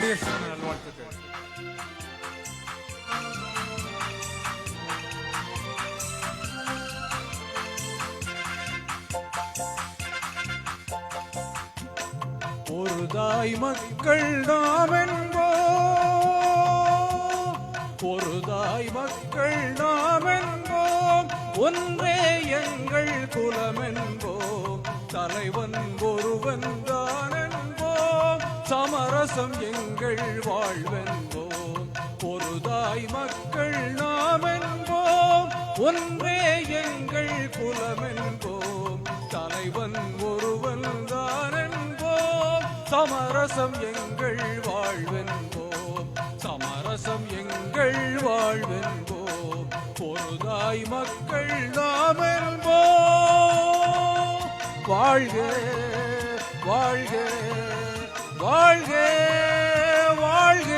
குடியரசு தின நல்வாழ்த்துக்கள். ஒரு தாய் மக்கள் நாம் என்போம், ஒரு தாய் மக்கள் நாம் என்போம், ஒன்றே எங்கள் குலம் என்போம், தலைவன் ஒருவன் தான் என்போம், சமரசம் எங்கள் வாழ்வென்போம். ஒரு தாய் மக்கள் நாம் என்போம், ஒன்றே எங்கள் குலம் என்போம், தலைவன் ஒருவன் தான் என்போம், சமரசம் எங்கள் வாழ்வென்போம், சமரசம் எங்கள் வாழ்வென்போம். ஒரு தாய் மக்கள் நாம் என்போம். வாழ்க வாழ்க வாழ்க வாழ்க.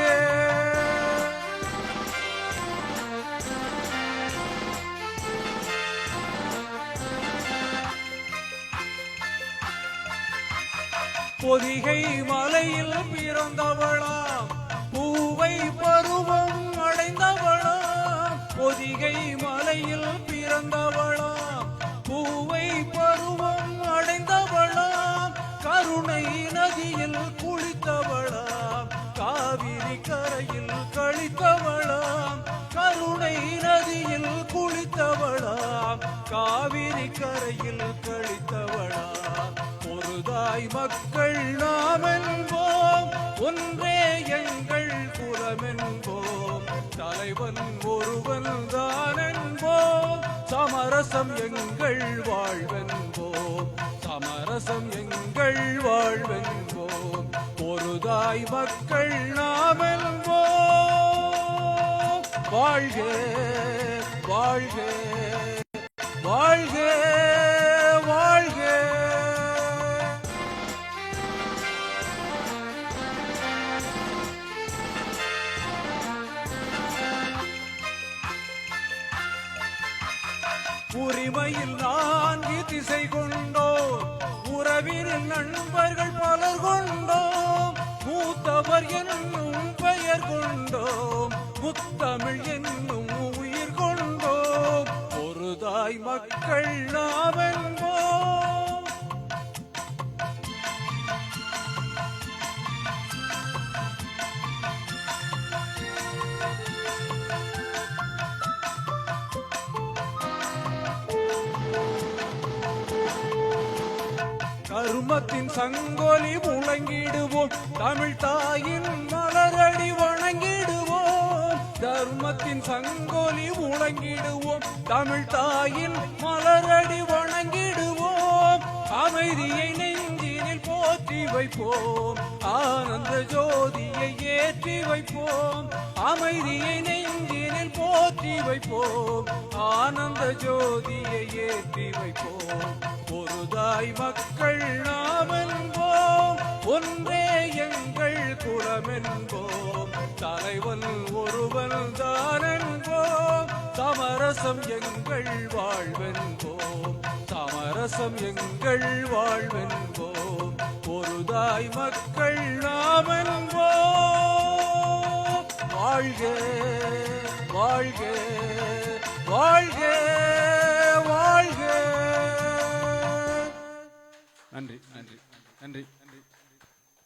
பொதிகை மலையில் பிறந்தவளாம், பூவை பருவம் அடைந்தவளாம், பொதிகை மலையில் பிறந்தவளாம், பூவை பருவம் அடைந்தவளாம், கருணை நதியில் குளித்தவளாம், காவிரி கரையில் கழித்தவளாம், கருணை நதியில் குளித்தவளாம், காவிரி கரையில் கழித்தவளாம். ஒரு தாய் மக்கள் நாம் என்போம், ஒன்றே எங்கள் குலம் என்போம், தலைவன் ஒருவன் தான் என்போம், சமரசம் எங்கள் வாழ்வென்போம், சமரசம் எங்கள் வாழ்வென்போம். ஒரு தாய் மக்கள் நாம் என்போம். வாழ்க வாழ்க வாழ்க வாழ்க. உரிமையில் 4 திசை கொண்டோம், உறவினில் நண்பர்கள் பலர் கொண்டோம், மூத்தவர் என்னும் பெயர் கொண்டோம், முத்தமிழ் என்னும் உயிர் கொண்டோம். ஒரு தாய் மக்கள் நாம் என்போம். கருமத்தின் சங்கோலி முழங்கிடுவோம், தமிழ் தாயின் மலரடி வணங்கிடுவோம், தர்மத்தின் சங்கோலி முழங்கிடுவோம், தமிழ் தாயின் மலரடி வணங்கிடுவோம், அமைதியை நெஞ்சினில் போற்றி வைப்போம், ஆனந்த ஜோதியை ஏற்றி வைப்போம், அமைதியை நெஞ்சினில் போற்றி வைப்போம், ஆனந்த ஜோதியை ஏற்றி வைப்போம். ஒரு தாய் மக்கள் நாம் என்போம், ஒன்றே எங்கள் குலம் என்போம், தலைவன் ஒருவன் தான் என்போம், சமரசம் எங்கள் வாழ்வென்போம், சமரசம் எங்கள் வாழ்வென்போம். ஒரு தாய் மக்கள் நாம் என்போம். வாழ்க வாழ்க வாழ்க வாழ்க. நன்றி நன்றி நன்றி நன்றி.